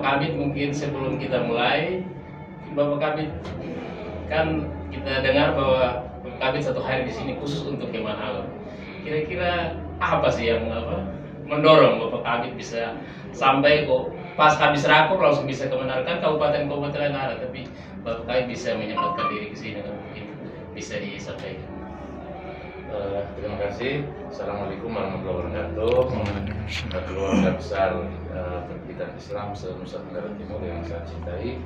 Bapak Kabit, mungkin sebelum kita mulai, Bapak Kabit, kan kita dengar bahwa Bapak Kabit satu hari di sini khusus untuk Kemang Alor. Kira-kira apa sih yang mendorong Bapak Kabit bisa sampai kok pas habis rakor langsung bisa ke Menarkan kabupaten-kabupaten lain ada, tapi Bapak Kabit bisa menyempatkan diri ke sini, mungkin bisa disampaikan. Terima kasih. Assalamualaikum warahmatullahi wabarakatuh. Keluarga besar pendidikan Islam se-Nusa Tenggara Timur yang saya cintai,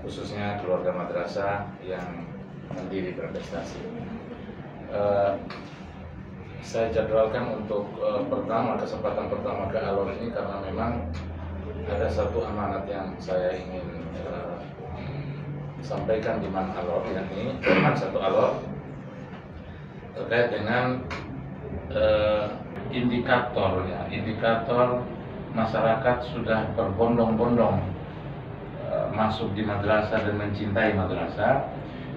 khususnya keluarga madrasah yang mandiri berprestasi. Saya jadwalkan untuk kesempatan pertama ke Alor ini karena memang ada satu amanat yang saya ingin sampaikan di Man Alor, yakni Man Satu Alor, terkait dengan indikator masyarakat sudah berbondong-bondong masuk di madrasah dan mencintai madrasah,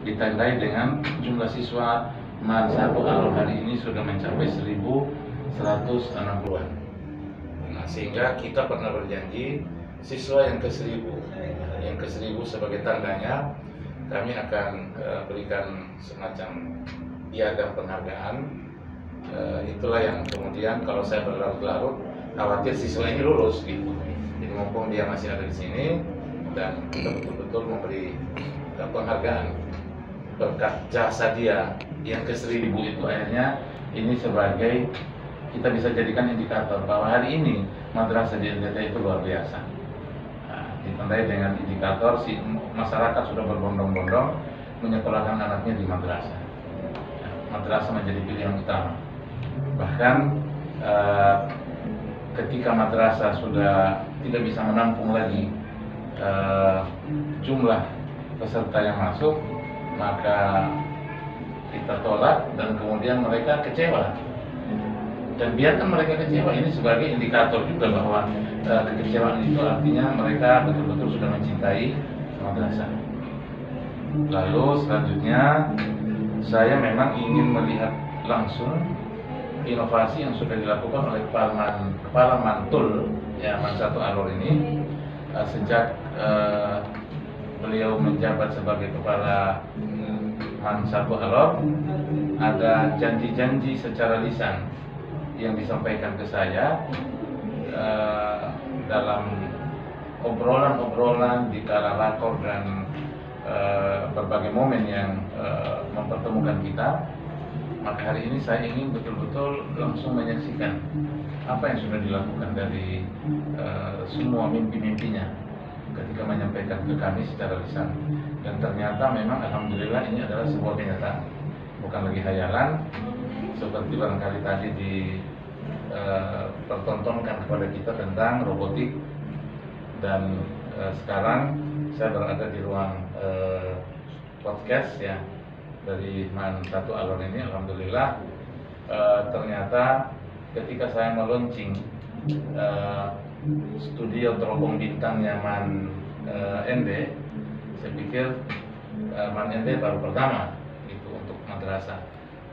ditandai dengan jumlah siswa Man Satu Alor hari ini sudah mencapai 1.160-an. Nah, sehingga kita pernah berjanji siswa yang ke-1.000 sebagai tandanya kami akan berikan semacam piagam penghargaan. Itulah yang kemudian kalau saya berlarut-larut khawatir siswa ini lulus gitu. Jadi mumpung dia masih ada di sini dan kita betul-betul memberi penghargaan berkat jasa dia yang ke-1.000 itu, akhirnya ini sebagai kita bisa jadikan indikator bahwa hari ini madrasah di NTT itu luar biasa. Ditandai dengan indikator si masyarakat sudah berbondong-bondong menyekolahkan anaknya di madrasah. Madrasah menjadi pilihan utama. Bahkan ketika madrasah sudah tidak bisa menampung lagi jumlah peserta yang masuk, maka kita tolak dan kemudian mereka kecewa. Dan biarkan mereka kecewa, ini sebagai indikator juga bahwa kekecewaan itu artinya mereka betul-betul sudah mencintai madrasah. Lalu selanjutnya saya memang ingin melihat langsung inovasi yang sudah dilakukan oleh Kepala Mantul ya Man Satu Alor ini sejak beliau menjabat sebagai Kepala Man Satu Alor. Ada janji-janji secara lisan yang disampaikan ke saya dalam obrolan-obrolan di kala rakor dan berbagai momen yang mempertemukan kita. Maka hari ini saya ingin betul-betul langsung menyaksikan apa yang sudah dilakukan dari semua mimpi-mimpinya ketika menyampaikan ke kami secara lisan. Dan ternyata memang alhamdulillah ini adalah sebuah kenyataan, bukan lagi hayalan seperti barangkali tadi dipertontonkan kepada kita tentang robotik. Dan sekarang saya berada di ruang podcast ya dari Man Satu Alor ini. Alhamdulillah ternyata ketika saya meluncing studio Terobong Bintangnya Man ND, saya pikir Man ND baru pertama itu untuk madrasah.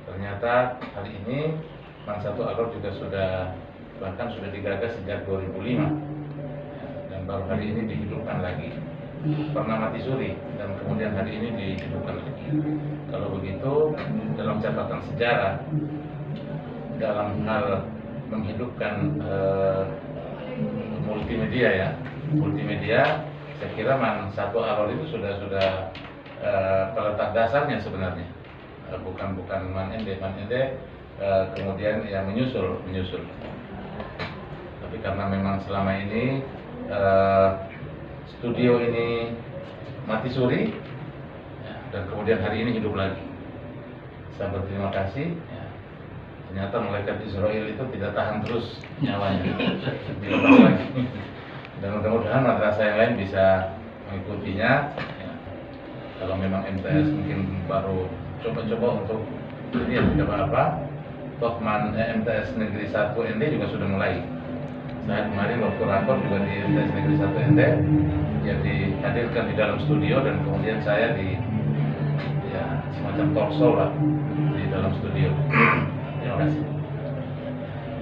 Ternyata hari ini Man Satu Alor juga bahkan sudah digagas sejak 2005 dan baru hari ini dihidupkan lagi. Pernah mati suri dan kemudian hari ini dihidupkan lagi. Kalau begitu dalam catatan sejarah dalam hal menghidupkan multimedia, saya kira Man Satu Alor itu sudah peletak dasarnya sebenarnya, bukan Man ND kemudian yang menyusul. Tapi karena memang selama ini studio ini mati suri dan kemudian hari ini hidup lagi, saya berterima kasih. Ternyata malaikat Israel itu tidak tahan terus nyawanya, dilepas lagi. Dan mudah-mudahan madrasah yang lain bisa mengikutinya. Kalau memang MTS mungkin baru coba-coba untuk jadi tidak apa-apa. Toh MTS Negeri 1 ND juga sudah mulai. Saya kemarin waktu rakor juga di MTS Negeri 1 ND, ya dihadirkan di dalam studio dan kemudian saya semacam talk show lah di dalam studio. Terima kasih.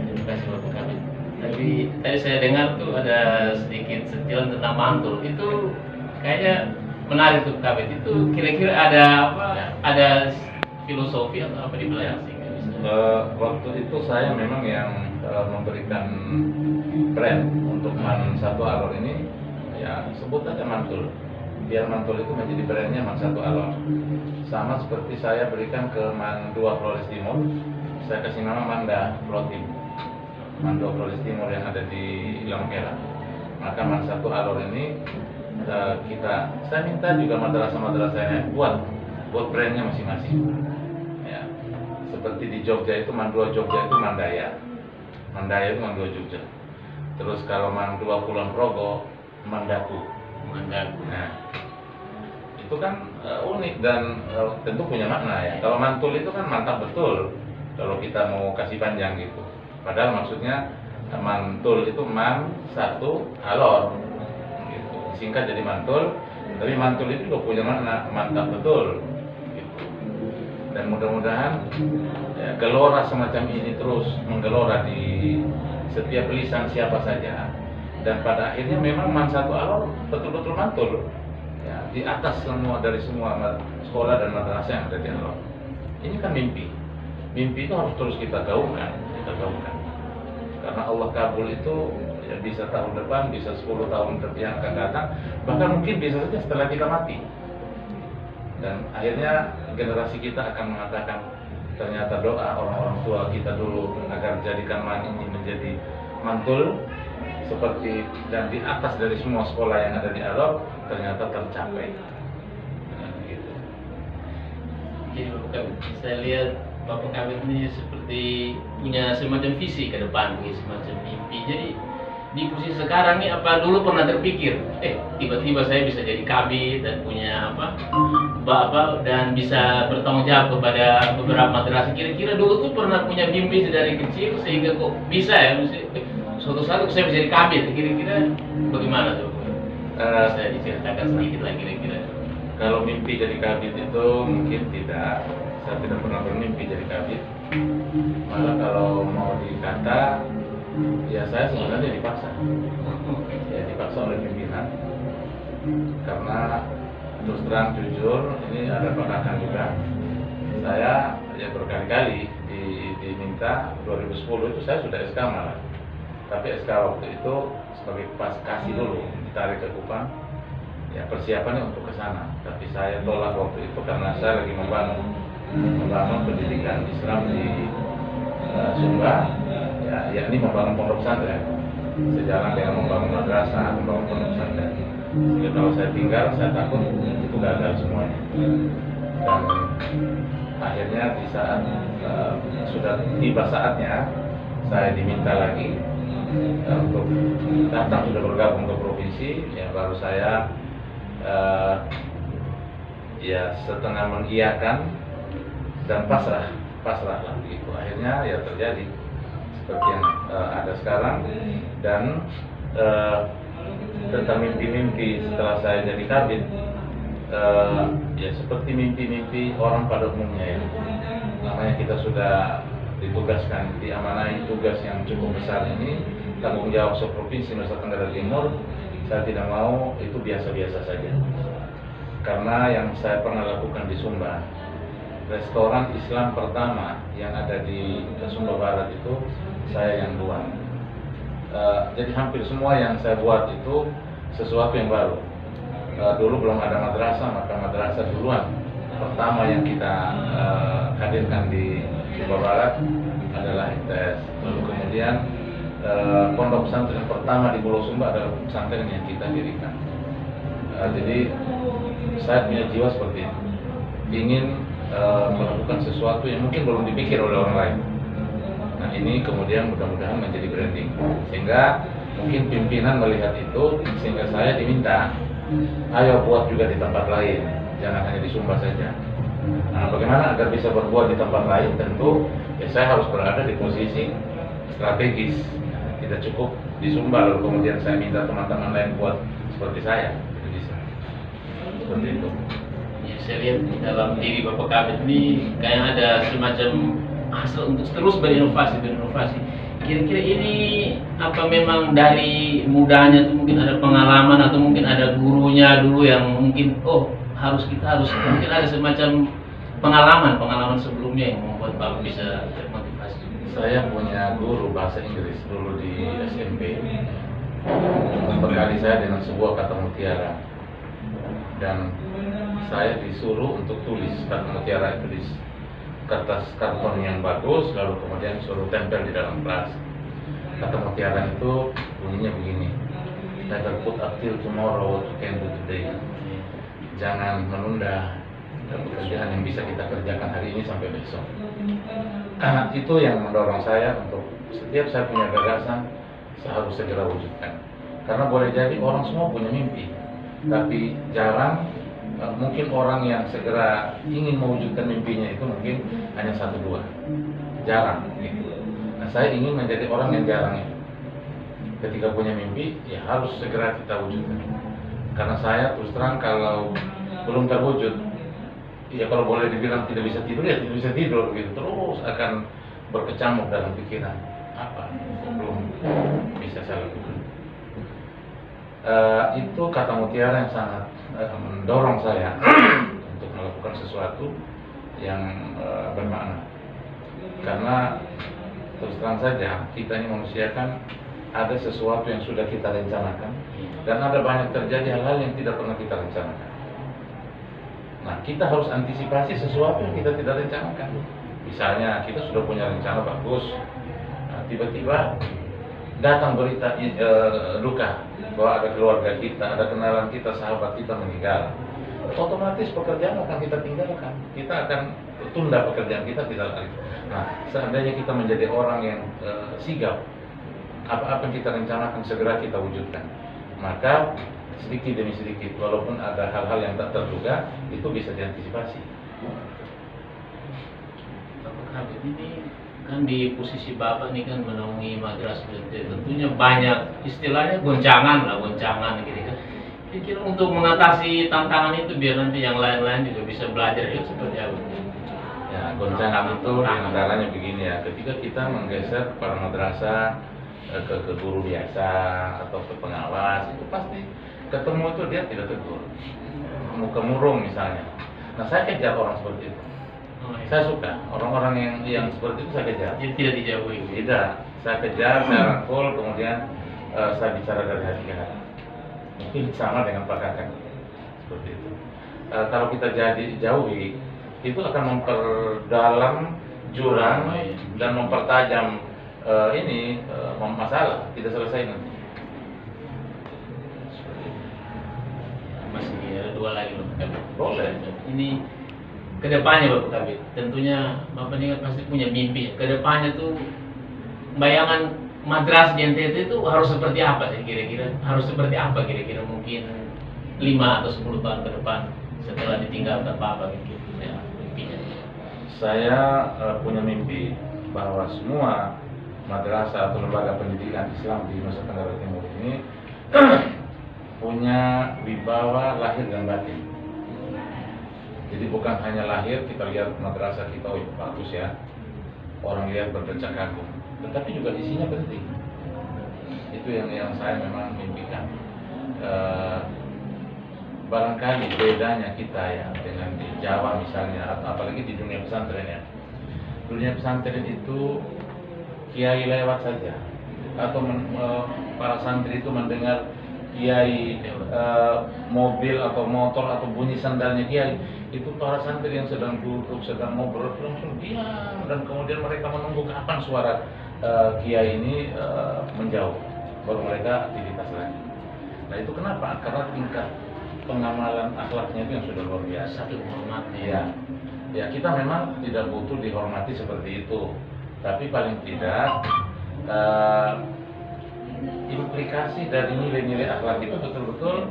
Terima kasih Bapak Kabit. Tapi tadi saya dengar tuh ada sedikit sentilan tentang mantul. Itu kayaknya menarik tuh Kabit. Itu kira-kira ada apa? Ada filosofi atau apa di belakang sehingga bisa? Waktu itu saya memang yang memberikan brand untuk man satu alor ini, ya sebut aja mantul. Biar mantul itu menjadi brandnya man satu alor. Sama seperti saya berikan ke man 2 Flores Timur, saya kasih nama Manda Flotim. Man 2 Flores Timur yang ada di Longkela. Maka man satu alor ini saya minta juga madrasah-madrasahnya buat brandnya masing-masing. Ya, seperti di Jogja itu man 2 Jogja itu Mandaya. Mandaya itu man 2 Jogja. Terus kalau man 2 Kulon Progo, Mandaku. Mandaku. Nah, itu kan unik dan tentu punya makna ya. Kalau mantul itu kan mantap betul kalau kita mau kasih panjang gitu. Padahal maksudnya mantul itu man satu alor gitu. Singkat jadi mantul, tapi mantul itu juga punya makna mantap betul gitu. Dan mudah-mudahan ya, gelora semacam ini terus menggelora di setiap lisan siapa saja. Dan pada akhirnya memang man satu alor betul-betul mantul ya, di atas dari semua sekolah dan madrasah yang ada di alor. Ini kan mimpi itu harus terus kita gaungkan. Karena Allah kabul itu ya bisa tahun depan, bisa 10 tahun yang akan datang, bahkan mungkin bisa saja setelah kita mati. Dan akhirnya generasi kita akan mengatakan ternyata doa orang-orang tua kita dulu agar jadikan man ini menjadi mantul seperti dan di atas dari semua sekolah yang ada di alor ternyata tercapai. Nah, gitu. Jadi saya lihat Bapak Kabit ini seperti punya semacam visi ke depan, semacam mimpi. Jadi di posisi sekarang nih apa dulu pernah terpikir, tiba-tiba saya bisa jadi kabit dan punya apa dan bisa bertanggung jawab kepada beberapa madrasah. Kira-kira dulu tuh pernah punya mimpi dari kecil sehingga kok bisa ya, suatu saat saya bisa jadi kabit. Kira-kira bagaimana tuh? Bisa diceritakan sedikit lagi kira-kira. Kalau mimpi jadi kabit itu mungkin tidak. Saya tidak pernah bermimpi jadi kabit. Malah kalau mau dikata, ya saya sebenarnya dipaksa. Ya dipaksa oleh pimpinan. Karena terus terang jujur, ini ada bakakan juga. Saya ya berkali-kali diminta 2010 itu saya sudah SK malah. Tapi SK waktu itu sebagai pas kasih dulu ditarik ke Kupang. Ya persiapannya untuk ke sana. Tapi saya tolak waktu itu karena saya lagi membangun pendidikan Islam di Sumba, ya, yakni membangun pondok pesantren sejalan dengan membangun madrasah, membangun pondok pesantren. Jadi kalau saya tinggal, saya takut itu gagal semuanya. Dan akhirnya di saat sudah tiba saatnya, saya diminta lagi untuk datang, sudah bergabung ke provinsi, ya baru saya ya setengah mengiyakan dan pasrah lah begitu. Akhirnya ya terjadi seperti yang ada sekarang. Dan tentang mimpi-mimpi setelah saya jadi kabit, ya seperti mimpi-mimpi orang pada umumnya ya. Namanya kita sudah ditugaskan, diamanai tugas yang cukup besar ini, tanggung jawab seprovinsi Nusa Tenggara Timur. Saya tidak mau itu biasa-biasa saja. Karena yang saya pernah lakukan di Sumba, restoran Islam pertama yang ada di Sumba Barat itu saya yang buat. Jadi hampir semua yang saya buat itu sesuatu yang baru. Dulu belum ada madrasah, maka madrasah duluan. Pertama yang kita hadirkan di Sumba Barat adalah ITS. Lalu kemudian pondok pesantren pertama di Pulau Sumba adalah pesantren yang kita dirikan. Jadi saya punya jiwa seperti itu, ingin melakukan sesuatu yang mungkin belum dipikir oleh orang lain. Nah ini kemudian mudah-mudahan menjadi branding, sehingga mungkin pimpinan melihat itu, sehingga saya diminta, ayo buat juga di tempat lain, jangan hanya di Sumba saja. Nah bagaimana agar bisa berbuat di tempat lain? Tentu ya saya harus berada di posisi strategis. Tidak cukup di Sumba lalu kemudian saya minta teman-teman lain buat seperti saya. Tidak bisa. Seperti itu. Ya, saya lihat di dalam diri Bapak Kabit ini kayak ada semacam hasrat untuk terus berinovasi. Kira-kira ini apa memang dari mudanya tuh mungkin ada pengalaman atau mungkin ada gurunya dulu yang mungkin kita harus mungkin ada semacam pengalaman sebelumnya yang membuat Bapak bisa termotivasi. Saya punya guru bahasa Inggris dulu di SMP, membekali saya dengan sebuah kata mutiara, dan saya disuruh untuk tulis kata mutiara itu di kertas karton yang bagus, lalu kemudian suruh tempel di dalam kelas. Kata mutiara itu bunyinya begini: never put up till tomorrow what you can do today. Jangan menunda pekerjaan yang bisa kita kerjakan hari ini sampai besok. Itu yang mendorong saya untuk setiap saya punya gagasan, saya harus segera wujudkan. Karena boleh jadi orang semua punya mimpi, tapi jarang mungkin orang yang segera ingin mewujudkan mimpinya itu mungkin hanya 1-2, jarang gitu. Nah, saya ingin menjadi orang yang jarang itu. Ketika punya mimpi, ya harus segera kita wujudkan. Karena saya terus terang kalau belum terwujud, ya kalau boleh dibilang tidak bisa tidur, ya tidak bisa tidur gitu. Terus akan berkecamuk dalam pikiran, apa belum bisa saya lakukan. Itu kata mutiara yang sangat mendorong saya untuk melakukan sesuatu yang bermakna. Karena terus terang saja kita ini manusia kan ada sesuatu yang sudah kita rencanakan, dan ada banyak terjadi hal-hal yang tidak pernah kita rencanakan. Nah, kita harus antisipasi sesuatu yang kita tidak rencanakan. Misalnya kita sudah punya rencana bagus, nah, tiba-tiba datang berita duka bahwa ada keluarga kita, ada kenalan kita, sahabat kita meninggal. Otomatis pekerjaan akan kita tinggalkan, kita akan tunda pekerjaan kita tidak lagi. Nah, seandainya kita menjadi orang yang sigap, apa-apa yang kita rencanakan segera kita wujudkan, maka sedikit demi sedikit, walaupun ada hal-hal yang tak terduga, itu bisa diantisipasi. Bapak Kabit ini kan di posisi Bapak ini kan menaungi madrasah, tentunya banyak istilahnya goncangan gitu kan. Kira-kira untuk mengatasi tantangan itu biar nanti yang lain-lain juga bisa belajar itu seperti apa? Ya, goncangan itu diantaranya begini ya, ketika kita menggeser para madrasah ke guru biasa atau ke pengawas, itu pasti ketemu itu dia tidak tegur, muka murung misalnya. Nah, saya kejar orang seperti itu. Saya suka orang-orang yang seperti itu, saya kejar. Jadi tidak dijauhi. Tidak, saya kejar, saya rangkul, kemudian saya bicara dari hati ke hati. Mungkin sama dengan Pak Kakak seperti itu. Kalau kita jauhi, itu akan memperdalam jurang dan mempertajam masalah, tidak selesai nanti. Masih ada 2 lagi Bapak Kabit. Boleh. Ini kedepannya Bapak Kabit, tentunya Bapak ini kan pasti punya mimpi. Kedepannya tuh bayangan madrasah di NTT itu harus seperti apa sih kira-kira? Harus seperti apa kira-kira mungkin 5 atau 10 tahun ke depan setelah ditinggalkan Bapak gitu ya mimpinya? Saya punya mimpi bahwa semua madrasah atau lembaga pendidikan Islam di Nusa Tenggara Timur ini punya wibawa lahir dan batin. Jadi bukan hanya lahir, kita lihat madrasah kita, bagus ya, orang lihat berdecak kagum, tetapi juga isinya penting. Itu yang saya memang mimpikan. Barangkali bedanya kita ya dengan di Jawa misalnya, atau apalagi di dunia pesantren ya. Dunia pesantren itu kiai lewat saja, atau para santri itu mendengar kiai mobil atau motor atau bunyi sandalnya kiai, itu para santri yang sedang duduk, sedang ngobrol langsung diam, dan kemudian mereka menunggu kapan suara kiai ini menjauh, baru mereka aktivitas lagi. Nah, itu kenapa? Karena tingkat pengamalan akhlaknya itu yang sudah luar biasa. Satu hormatnya. Ya, ya kita memang tidak butuh dihormati seperti itu, tapi paling tidak implikasi dari nilai-nilai akhlak itu betul-betul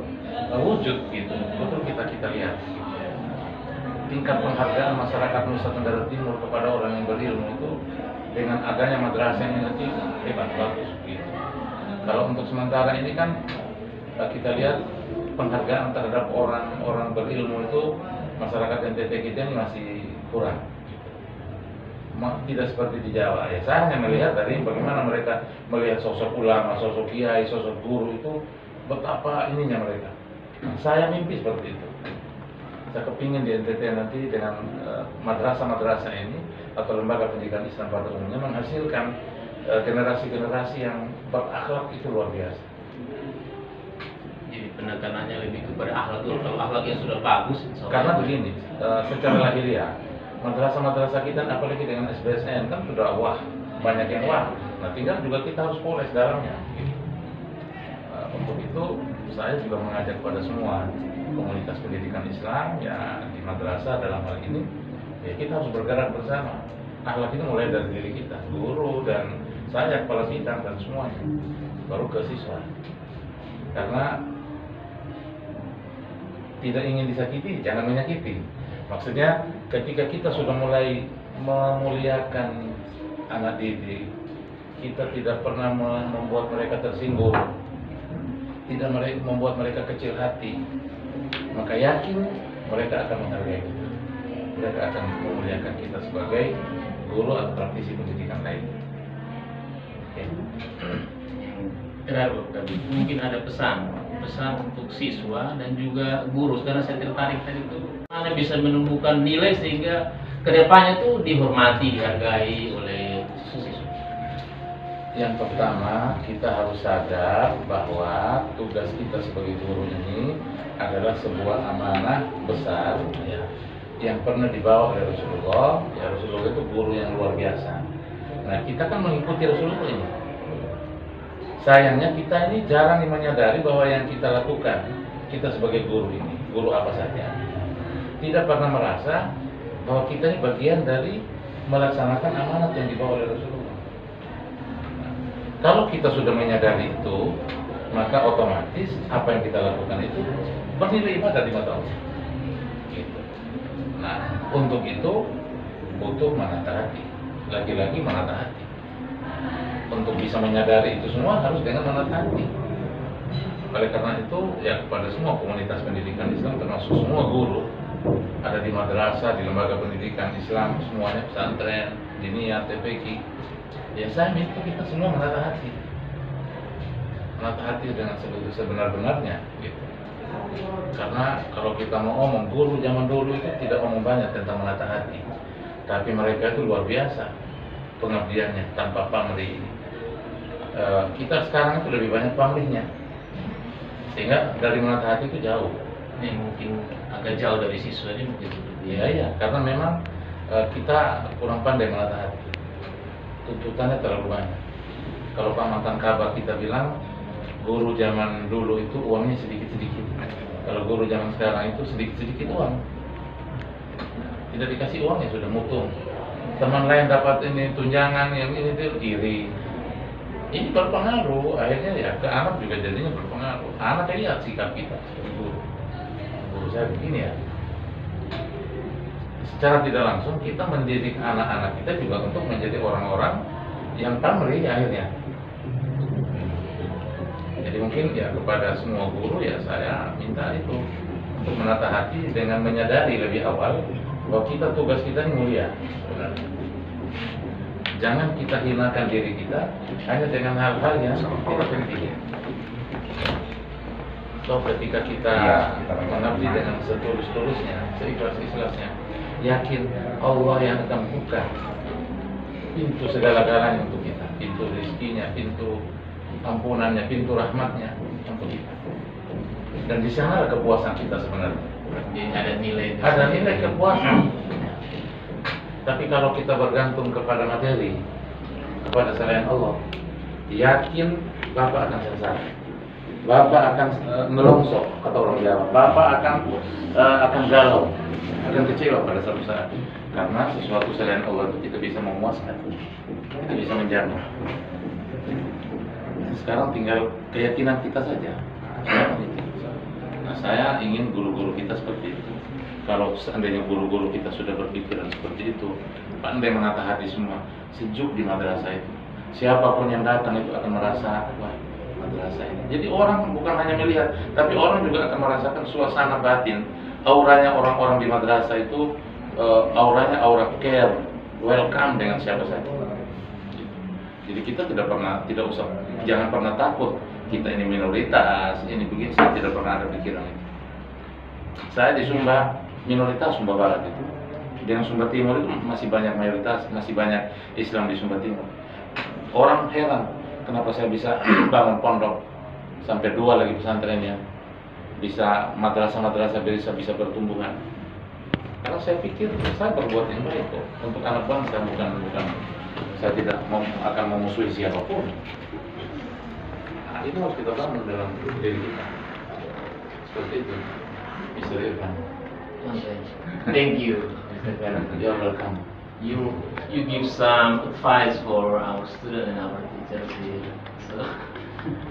wujud gitu, betul kita lihat. Tingkat penghargaan masyarakat Nusa Tenggara Timur kepada orang yang berilmu itu dengan adanya madrasah ini nanti hebat, bagus gitu. Kalau untuk sementara ini kan kita lihat penghargaan terhadap orang-orang berilmu itu masyarakat NTT kita ini masih kurang gitu. tidak seperti di Jawa. Ya saya hanya melihat dari bagaimana mereka melihat sosok ulama, sosok kiai, sosok guru itu betapa ininya mereka. Saya mimpi seperti itu. Saya kepingin di NTT nanti dengan madrasah-madrasah ini atau lembaga pendidikan Islam pada umumnya menghasilkan generasi-generasi yang berakhlak itu luar biasa. Jadi penekanannya lebih kepada akhlak dulu. Kalau akhlaknya sudah bagus, Karena begini, secara lahiriah madrasah-madrasah kita apalagi dengan SBSN kan sudah wah, banyak yang wah. Nah tinggal juga kita harus poles dalamnya. Untuk itu saya juga mengajak kepada semua komunitas pendidikan Islam ya di madrasah dalam hal ini ya kita harus bergerak bersama. Akhlak itu mulai dari diri kita, guru dan saya kepala bidang dan semuanya, baru ke siswa. Karena tidak ingin disakiti, jangan menyakiti. Maksudnya ketika kita sudah mulai memuliakan anak didik, kita tidak pernah membuat mereka tersinggung, tidak membuat mereka kecil hati, maka yakin mereka akan menghargai kita. Mereka akan memuliakan kita sebagai guru atau praktisi pendidikan lain. Okay. Terakhir, mungkin ada pesan untuk siswa dan juga guru. Karena saya tertarik tadi itu, mana bisa menumbuhkan nilai sehingga kedepannya tuh dihormati, dihargai oleh siswa. Yang pertama, kita harus sadar bahwa tugas kita sebagai guru ini adalah sebuah amanah besar ya, yang pernah dibawa oleh Rasulullah. Ya, Rasulullah itu guru yang luar biasa. Nah, kita kan mengikuti Rasulullah ini. Sayangnya kita ini jarang menyadari bahwa yang kita lakukan, kita sebagai guru ini, guru apa saja, tidak pernah merasa bahwa kita ini bagian dari melaksanakan amanat yang dibawa oleh Rasulullah. Nah, kalau kita sudah menyadari itu, maka otomatis apa yang kita lakukan itu bernilai ibadah di mata Allah. Gitu. Nah, untuk itu butuh menata hati, lagi-lagi menata hati. Untuk bisa menyadari itu semua harus dengan menata hati. Oleh karena itu, ya kepada semua komunitas pendidikan Islam termasuk semua guru ada di madrasah, di lembaga pendidikan Islam, semuanya pesantren, diniyah, TPQ. Ya saya minta kita semua menata hati. Menata hati dengan sebenar-benarnya gitu. Karena kalau kita mau ngomong, guru zaman dulu itu tidak ngomong banyak tentang menata hati. Tapi mereka itu luar biasa pengabdiannya tanpa pamrih. Kita sekarang itu lebih banyak pamrihnya, sehingga dari menata hati itu jauh. Ini mungkin agak jauh dari siswa ini mungkin. Iya, karena memang kita kurang pandai menata hati. Tuntutannya terlalu banyak. Kalau Pak Mantan Kabar kita bilang, guru zaman dulu itu uangnya sedikit-sedikit. Kalau guru zaman sekarang itu sedikit-sedikit uang. Tidak dikasih uang ya sudah mutung. Teman lain dapat ini tunjangan, yang ini itu iri. Ini berpengaruh, akhirnya ya ke anak juga jadinya berpengaruh. Anak lihat sikap kita sebagai guru. Guru saya begini ya. Secara tidak langsung kita mendidik anak-anak kita juga untuk menjadi orang-orang yang pamrih akhirnya. Jadi mungkin ya kepada semua guru ya saya minta itu untuk menata hati dengan menyadari lebih awal bahwa tugas kita ini mulia sebenarnya. Jangan kita hinakan diri kita hanya dengan hal-hal yang tidak penting. So ketika kita mengabdi dengan setulus-tulusnya, seikhlas-ikhlasnya, yakin Allah yang akan buka pintu segala-galanya untuk kita, pintu rezekinya, pintu ampunannya, pintu rahmatnya untuk kita. Dan di sana kepuasan kita sebenarnya. Jadi ada nilai kepuasan. Tapi kalau kita bergantung kepada materi, kepada selain Allah, yakin Bapak akan sengsara, Bapak akan melongsok, kata orang Jawa, Bapak akan galau, akan kecewa pada suatu saat. Karena sesuatu selain Allah itu tidak bisa memuaskan, tidak bisa menjamin. Sekarang tinggal keyakinan kita saja. Nah, saya ingin guru-guru kita seperti itu. Kalau seandainya guru-guru kita sudah berpikiran seperti itu, pandai menata hati semua, sejuk di madrasah itu. Siapapun yang datang itu akan merasa, wah, madrasah ini. Jadi orang bukan hanya melihat, tapi orang juga akan merasakan suasana batin. Auranya orang-orang di madrasah itu, auranya aura care, welcome dengan siapa saja. Jadi kita tidak usah, jangan pernah takut kita ini minoritas, ini begini. Saya tidak pernah ada pikiran itu. Saya di Sumba, minoritas Sumba Barat itu. Dengan Sumba Timur itu masih banyak mayoritas, masih banyak Islam di Sumba Timur. Orang heran kenapa saya bisa bangun pondok sampai 2 lagi pesantrennya, bisa madrasah-madrasah bisa bertumbuhan. Karena saya pikir saya berbuat yang baik kok untuk anak bangsa, bukan saya tidak akan memusuhi siapapun. Nah, itu harus kita bangun dalam diri kita. Seperti itu. Mr. Irfan. Thank you, Mr. Karan. You're welcome. You give some advice for our students and our teachers here. So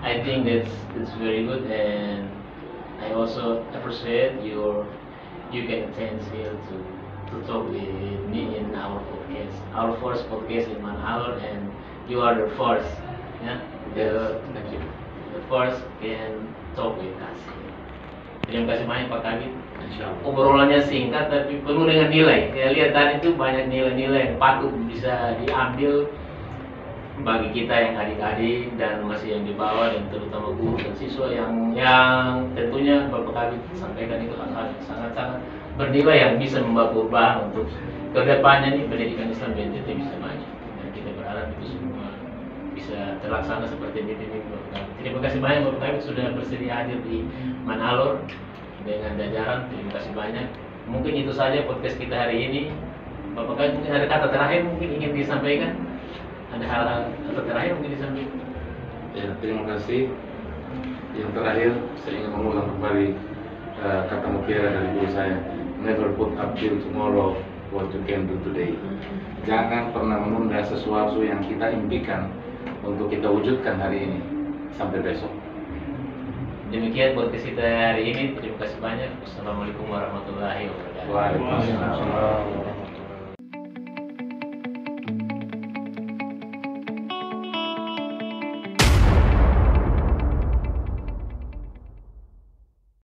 I think that's very good, and I also appreciate you get a chance here to talk with me in our podcast, our first podcast in Manalor, and you are the first, yeah, Thank you. the first can talk with us. Terima kasih banyak Pak Kabit. Insyaallah. Obrolannya singkat tapi penuh dengan nilai. Saya lihat tadi itu banyak nilai-nilai yang patut bisa diambil bagi kita yang adik-adik dan masih yang di bawah, dan terutama guru dan siswa yang tentunya Bapak Kabit sampaikan itu hal-hal yang sangat-sangat bernilai yang bisa membawa perubahan untuk kedepannya nih pendidikan Islam di NTT bisa maju. Dan kita berharap itu semua bisa terlaksana seperti ini Bapak Kabit. Terima kasih banyak Bapak Kabit sudah bersedia hadir di Manalor dengan jajaran. Terima kasih banyak. Mungkin itu saja podcast kita hari ini. Bapak Kabit mungkin ada kata terakhir mungkin ingin disampaikan? Ada hal-hal terakhir mungkin disampaikan? Ya, terima kasih. Yang terakhir saya ingin mengulang kembali kata mutiara dari guru saya, never put up till tomorrow what you can do today. Jangan pernah menunda sesuatu yang kita impikan untuk kita wujudkan hari ini sampai besok. Demikian podcast kita hari ini. Terima kasih banyak. Wassalamualaikum warahmatullahi wabarakatuh. Waalaikumsalam.